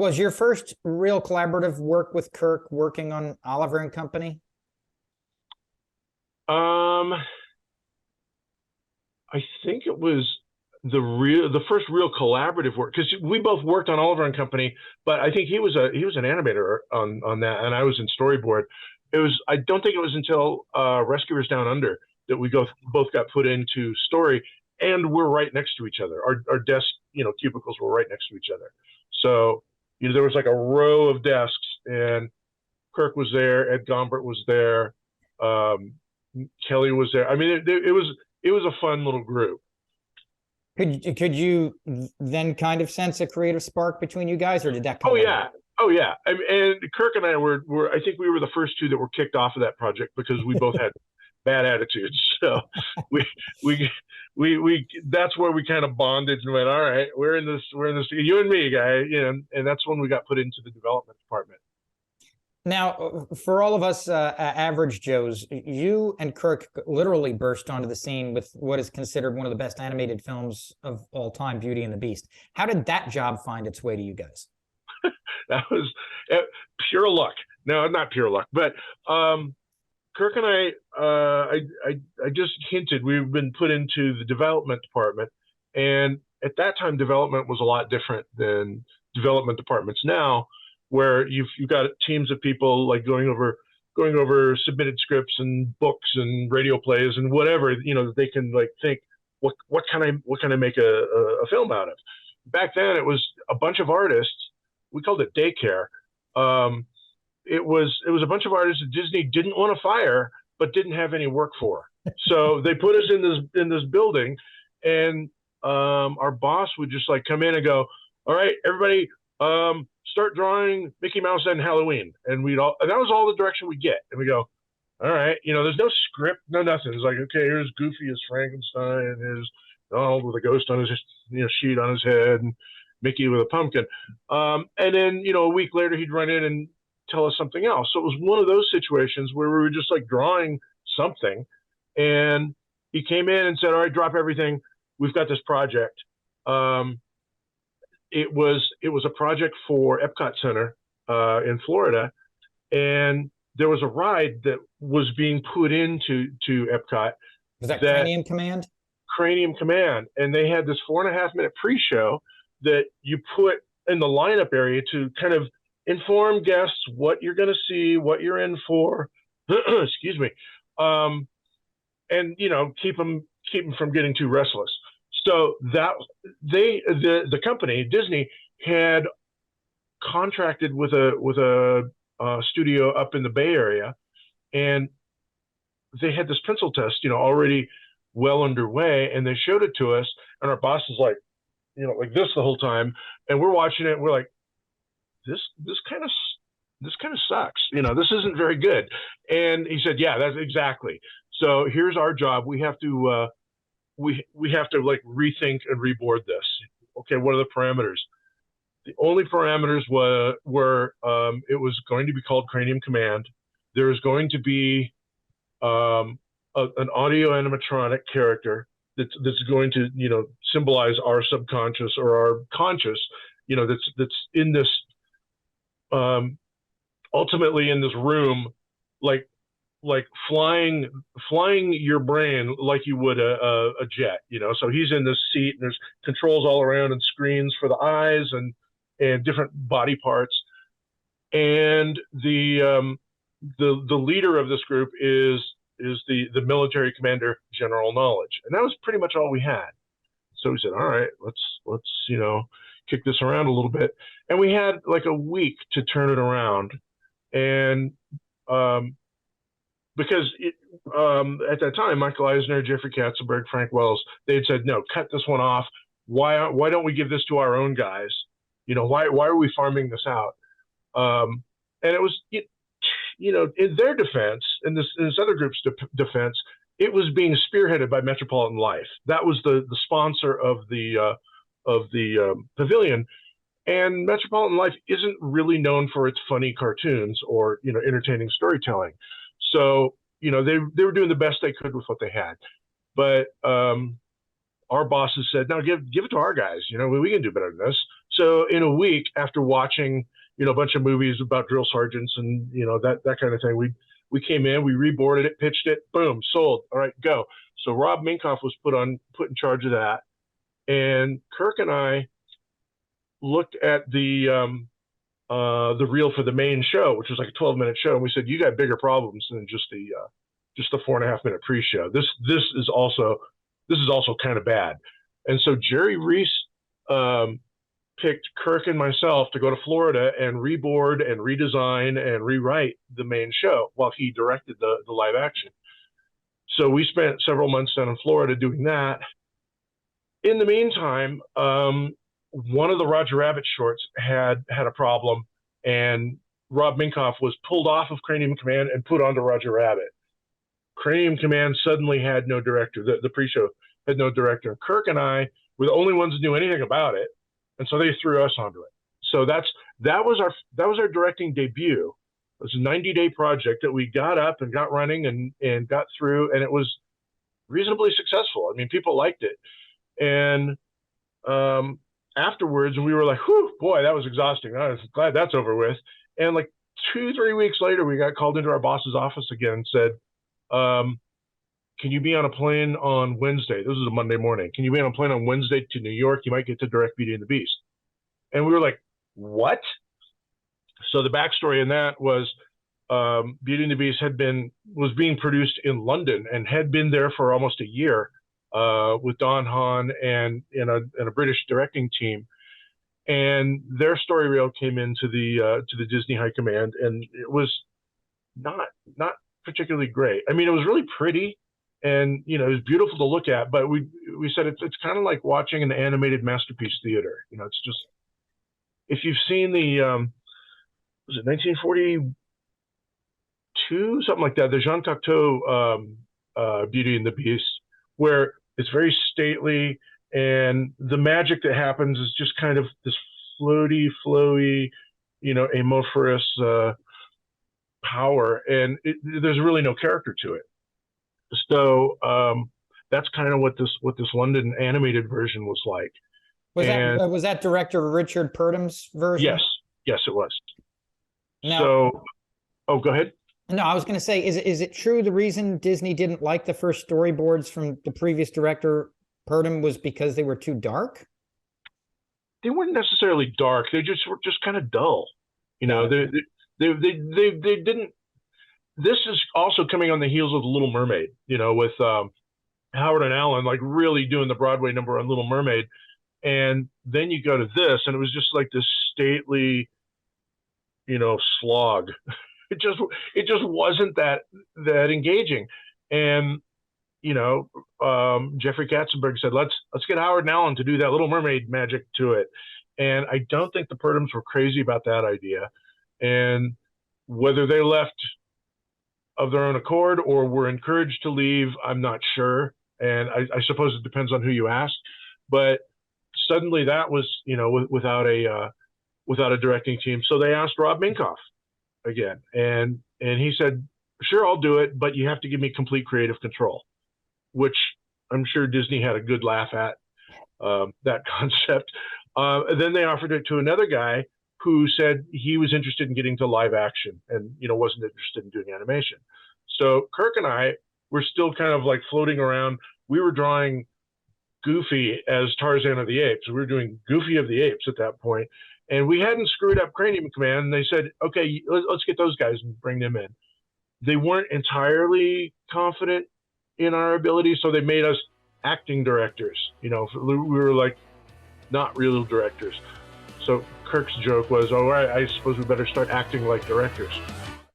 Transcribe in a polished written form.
Was your first real collaborative work with Kirk working on Oliver and Company? I think it was the first real collaborative work, because we both worked on Oliver and Company, but I think he was an animator on that, and I was in storyboard. I don't think it was until Rescuers Down Under that we both got put into story, and we're right next to each other. Our desk, cubicles were right next to each other. So, there was like a row of desks, and Kirk was there, Ed Gombert was there, Kelly was there. I mean, it was a fun little group. Could you then kind of sense a creative spark between you guys, or did that come? Oh yeah. And Kirk and I were I think we were the first two that were kicked off of that project because we both had bad attitudes. So we that's where we kind of bonded and went, all right, we're in this, you and me, guy, and that's when we got put into the development department. Now, for all of us average Joes, you and Kirk literally burst onto the scene with what is considered one of the best animated films of all time, Beauty and the Beast. How did that job find its way to you guys? That was pure luck. No, not pure luck, but Kirk and I just hinted we've been put into the development department, and at that time, development was a lot different than development departments now, where you've got teams of people like going over submitted scripts and books and radio plays and whatever, that they can like think, what can I make a film out of? Back then it was a bunch of artists. We called it daycare. It was a bunch of artists that Disney didn't want to fire, but didn't have any work for. So they put us in this building, and our boss would just like come in and go, all right, everybody, start drawing Mickey Mouse and Halloween. And and that was all the direction we get. And we go, all right, there's no script, no nothing. It's like, okay, here's Goofy as Frankenstein, and here's Donald with a ghost on his, sheet on his head, and Mickey with a pumpkin. And then, a week later he'd run in and tell us something else. So it was one of those situations where we were just like drawing something, and he came in and said, all right, drop everything. We've got this project. It was a project for Epcot Center in Florida, and there was a ride that was being put into Epcot. Was that Canium Command? Canium Command, and they had this 4.5 minute pre-show that you put in the lineup area to kind of inform guests what you're going to see, what you're in for. Excuse me, and keep them from getting too restless. So that the company Disney had contracted with a studio up in the Bay Area, and they had this pencil test, already well underway, and they showed it to us, and our boss is like, like this the whole time, and we're watching it, and we're like, this kind of sucks, this isn't very good. And he said, yeah, that's exactly. So here's our job. We have to we have to like rethink and reboard this. Okay, what are the parameters? The only parameters were it was going to be called Cranium Command. There was going to be an audio animatronic character that's going to symbolize our subconscious or our conscious, that's in this ultimately in this room, like flying your brain like you would a jet, So he's in this seat, and there's controls all around and screens for the eyes and different body parts. And the leader of this group is the military commander, General Knowledge, and that was pretty much all we had. So we said, all right, let's kick this around a little bit, and we had like a week to turn it around, and because at that time, Michael Eisner, Jeffrey Katzenberg, Frank Wells, they had said, no, cut this one off. Why don't we give this to our own guys? Why are we farming this out? And it was, in their defense, in this other group's defense, it was being spearheaded by Metropolitan Life. That was the sponsor of the pavilion. And Metropolitan Life isn't really known for its funny cartoons or, entertaining storytelling. So, they were doing the best they could with what they had. But our bosses said, no, give it to our guys. We can do better than this. So in a week, after watching, a bunch of movies about drill sergeants and, that kind of thing, we came in, we reboarded it, pitched it, boom, sold. All right, go. So Rob Minkoff was put in charge of that. And Kirk and I looked at the reel for the main show, which was like a 12-minute show, and we said, "You got bigger problems than just the 4.5-minute pre-show. This is also kind of bad." And so Jerry Reese picked Kirk and myself to go to Florida and reboard and redesign and rewrite the main show while he directed the live action. So we spent several months down in Florida doing that. In the meantime, one of the Roger Rabbit shorts had a problem, and Rob Minkoff was pulled off of Cranium Command and put onto Roger Rabbit. Cranium Command suddenly had no director. The pre-show had no director. Kirk and I were the only ones who knew anything about it, and so they threw us onto it. So that was our directing debut. It was a 90-day project that we got up and got running and got through, and it was reasonably successful. I mean, people liked it. And afterwards, we were like, whew, boy, that was exhausting. I was glad that's over with. And like 2-3 weeks later, we got called into our boss's office again and said, can you be on a plane on Wednesday? This was a Monday morning. Can you be on a plane on Wednesday to New York? You might get to direct Beauty and the Beast. And we were like, what? So the backstory in that was Beauty and the Beast was being produced in London and had been there for almost a year. With Don Hahn and a British directing team, and their story reel came into the Disney High Command, and it was not particularly great. I mean, it was really pretty, and it was beautiful to look at. But we said it's kind of like watching an animated masterpiece theater. It's just, if you've seen the was it 1942, something like that, the Jean Cocteau Beauty and the Beast, where it's very stately, and the magic that happens is just kind of this flowy, amorphous power, and there's really no character to it. So that's kind of what this London animated version was like. Was that director Richard Purdam's version? Yes, it was. Now, go ahead. No, I was going to say, is it true the reason Disney didn't like the first storyboards from the previous director, Purdam, was because they were too dark? They weren't necessarily dark. They were just kind of dull. They didn't. This is also coming on the heels of The Little Mermaid, with Howard and Alan like really doing the Broadway number on Little Mermaid, and then you go to this, and it was just like this stately, slog. It just wasn't that engaging. And Jeffrey Katzenberg said, let's get Howard and Alan to do that Little Mermaid magic to it. And I don't think the Purdams were crazy about that idea. And whether they left of their own accord or were encouraged to leave, I'm not sure. And I suppose it depends on who you ask. But suddenly that was, without a directing team. So they asked Rob Minkoff again, and he said, sure, I'll do it, but you have to give me complete creative control, which I'm sure Disney had a good laugh at, that concept. Then they offered it to another guy who said he was interested in getting to live action and wasn't interested in doing animation. So Kirk and I were still kind of like floating around. We were drawing Goofy as Tarzan of the Apes. We were doing Goofy of the Apes at that point. And we hadn't screwed up Cranium Command. And they said, okay, let's get those guys and bring them in. They weren't entirely confident in our ability, so they made us acting directors. We were like not real directors. So Kirk's joke was, all right, I suppose we better start acting like directors.